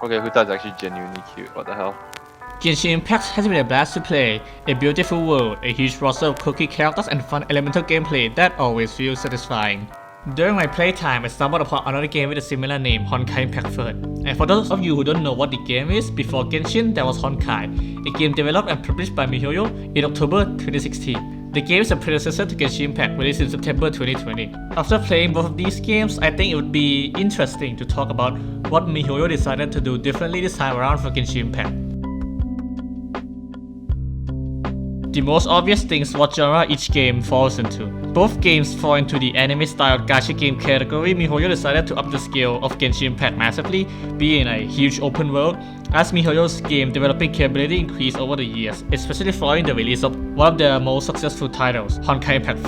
Okay, who that's actually genuinely cute, what the hell? Genshin Impact has been a blast to play, a beautiful world, a huge roster of quirky characters and fun elemental gameplay that always feels satisfying. During my playtime, I stumbled upon another game with a similar name, Honkai Impact. And for those of you who don't know what the game is, before Genshin there was Honkai, a game developed and published by miHoYo in October 2016. The game is a predecessor to Genshin Impact, released in September 2020. After playing both of these games, I think it would be interesting to talk about what miHoYo decided to do differently this time around for Genshin Impact. The most obvious thing is what genre each game falls into. Both games fall into the anime-styled gacha game category. miHoYo decided to up the scale of Genshin Impact massively, being a huge open world, as miHoYo's game developing capability increased over the years, especially following the release of one of their most successful titles, Honkai Impact.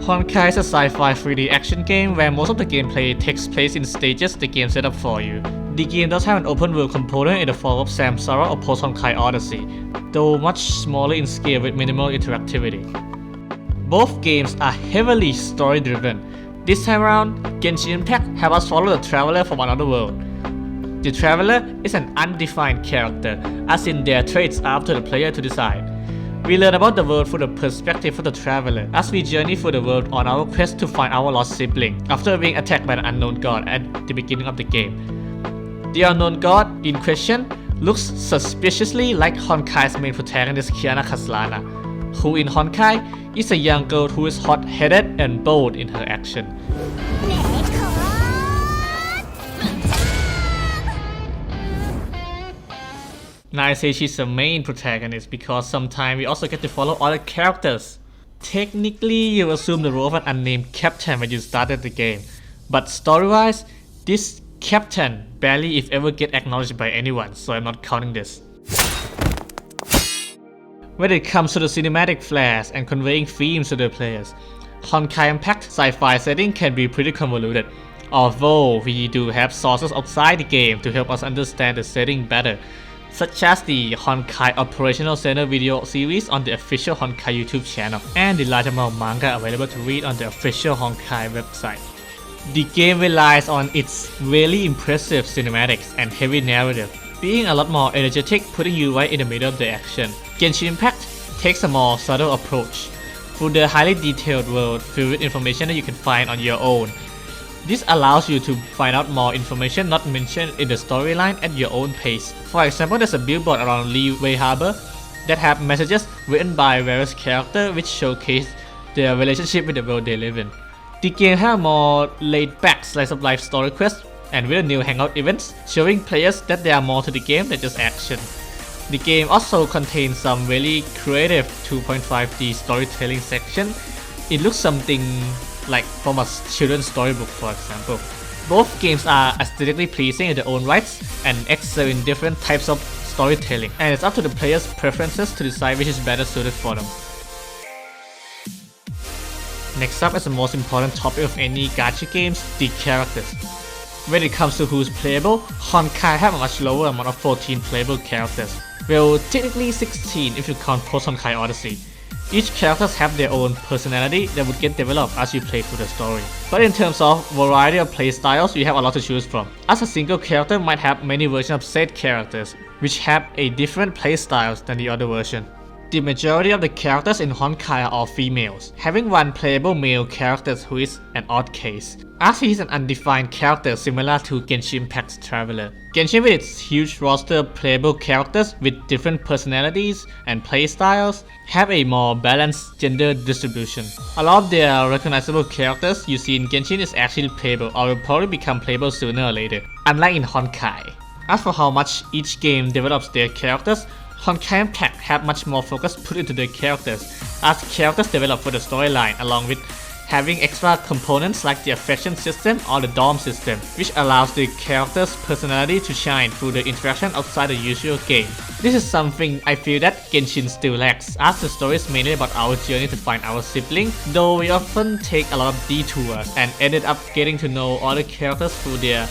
Honkai is a sci-fi 3D action game where most of the gameplay takes place in stages the game set up for you. The game does have an open world component in the form of Samsara or post-Honkai Odyssey, though much smaller in scale with minimal interactivity. Both games are heavily story-driven. This time around, Genshin Impact have us follow the traveler from another world. The traveler is an undefined character, as in their traits are up to the player to decide. We learn about the world through the perspective of the traveler as we journey through the world on our quest to find our lost sibling after being attacked by an unknown god at the beginning of the game. The unknown god in question looks suspiciously like Honkai's main protagonist Kiana Kaslana, who in Honkai is a young girl who is hot-headed and bold in her action. Now I say she's the main protagonist because sometimes we also get to follow other characters. Technically, you assume the role of an unnamed captain when you started the game, but story-wise, this captain barely if ever get acknowledged by anyone, so I'm not counting this. When it comes to the cinematic flares and conveying themes to the players, Honkai Impact sci-fi setting can be pretty convoluted, although we do have sources outside the game to help us understand the setting better, such as the Honkai Operational Center video series on the official Honkai YouTube channel and the large amount of manga available to read on the official Honkai website. The game relies on its really impressive cinematics and heavy narrative, being a lot more energetic, putting you right in the middle of the action. Genshin Impact takes a more subtle approach, through the highly detailed world filled with information that you can find on your own. This allows you to find out more information not mentioned in the storyline at your own pace. For example, there's a billboard around Liyue Harbor that have messages written by various characters which showcase their relationship with the world they live in. The game has a more laid-back slice-of-life story quest and with new hangout events, showing players that there are more to the game than just action. The game also contains some really creative 2.5D storytelling section. It looks something like from a children's storybook, for example. Both games are aesthetically pleasing in their own rights and excel in different types of storytelling, and it's up to the player's preferences to decide which is better suited for them. Next up is the most important topic of any gacha games, the characters. When it comes to who's playable, Honkai have a much lower amount of 14 playable characters. Well, technically 16 if you count post-Honkai Odyssey. Each characters have their own personality that would get developed as you play through the story. But in terms of variety of playstyles, you have a lot to choose from, as a single character might have many versions of said characters, which have a different playstyles than the other version. The majority of the characters in Honkai are all females, having one playable male character who is an odd case, as he is an undefined character similar to Genshin Impact's Traveler. Genshin, with its huge roster of playable characters with different personalities and playstyles, have a more balanced gender distribution. A lot of their recognizable characters you see in Genshin is actually playable or will probably become playable sooner or later, unlike in Honkai. As for how much each game develops their characters, Honkai Impact have much more focus put into their characters, as characters develop for the storyline along with having extra components like the affection system or the dorm system, which allows the character's personality to shine through the interaction outside the usual game. This is something I feel that Genshin still lacks, as the story is mainly about our journey to find our sibling, though we often take a lot of detours and ended up getting to know other characters through their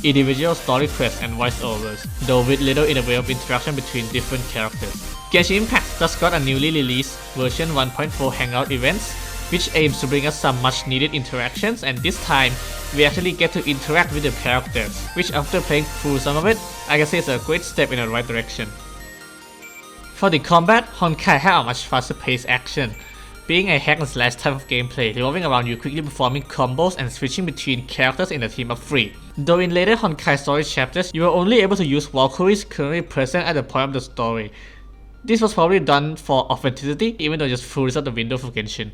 individual story quests and voiceovers, though with little in the way of interaction between different characters. Genshin Impact just got a newly released version 1.4 Hangout events, which aims to bring us some much needed interactions, and this time we actually get to interact with the characters, which after playing through some of it, I can say it's a great step in the right direction. For the combat, Honkai had a much faster paced action, being a hack and slash type of gameplay revolving around you quickly performing combos and switching between characters in a team of 3. Though in later Honkai story chapters, you were only able to use Valkyries currently present at the point of the story. This was probably done for authenticity, even though it just threw this out the window for Genshin.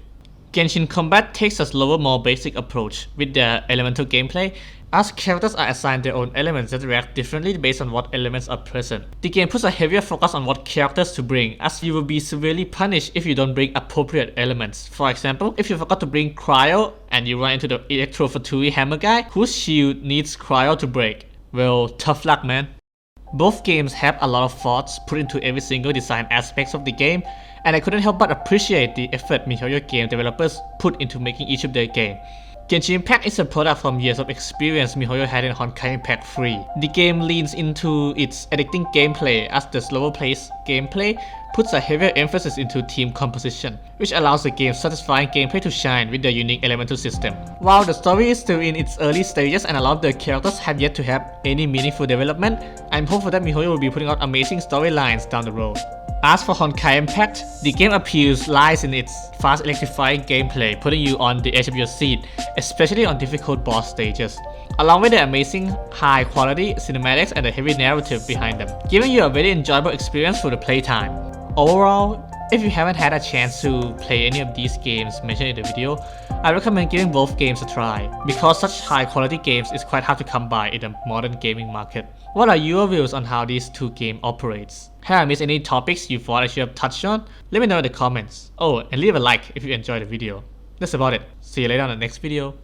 Genshin combat takes a slower, more basic approach with their elemental gameplay, as characters are assigned their own elements that react differently based on what elements are present. The game puts a heavier focus on what characters to bring, as you will be severely punished if you don't bring appropriate elements. For example, if you forgot to bring Cryo and you run into the Electro-Fatui Hammer guy whose shield needs Cryo to break, well, tough luck, man. Both games have a lot of thoughts put into every single design aspects of the game, and I couldn't help but appreciate the effort MiHoYo game developers put into making each of their game. Genshin Impact is a product from years of experience MiHoYo had in Honkai Impact 3. The game leans into its addicting gameplay, as the slower paced gameplay puts a heavier emphasis into team composition, which allows the game's satisfying gameplay to shine with their unique elemental system. While the story is still in its early stages and a lot of the characters have yet to have any meaningful development, I'm hopeful that MiHoYo will be putting out amazing storylines down the road. As for Honkai Impact, the game appeals lies in its fast electrifying gameplay, putting you on the edge of your seat, especially on difficult boss stages, along with the amazing high quality cinematics and the heavy narrative behind them, giving you a very enjoyable experience through the playtime. Overall, if you haven't had a chance to play any of these games mentioned in the video, I recommend giving both games a try, because such high quality games is quite hard to come by in the modern gaming market. What are your views on how these two games operates? Have I missed any topics you thought I should have touched on? Let me know in the comments. Oh, and leave a like if you enjoyed the video. That's about it. See you later on the next video.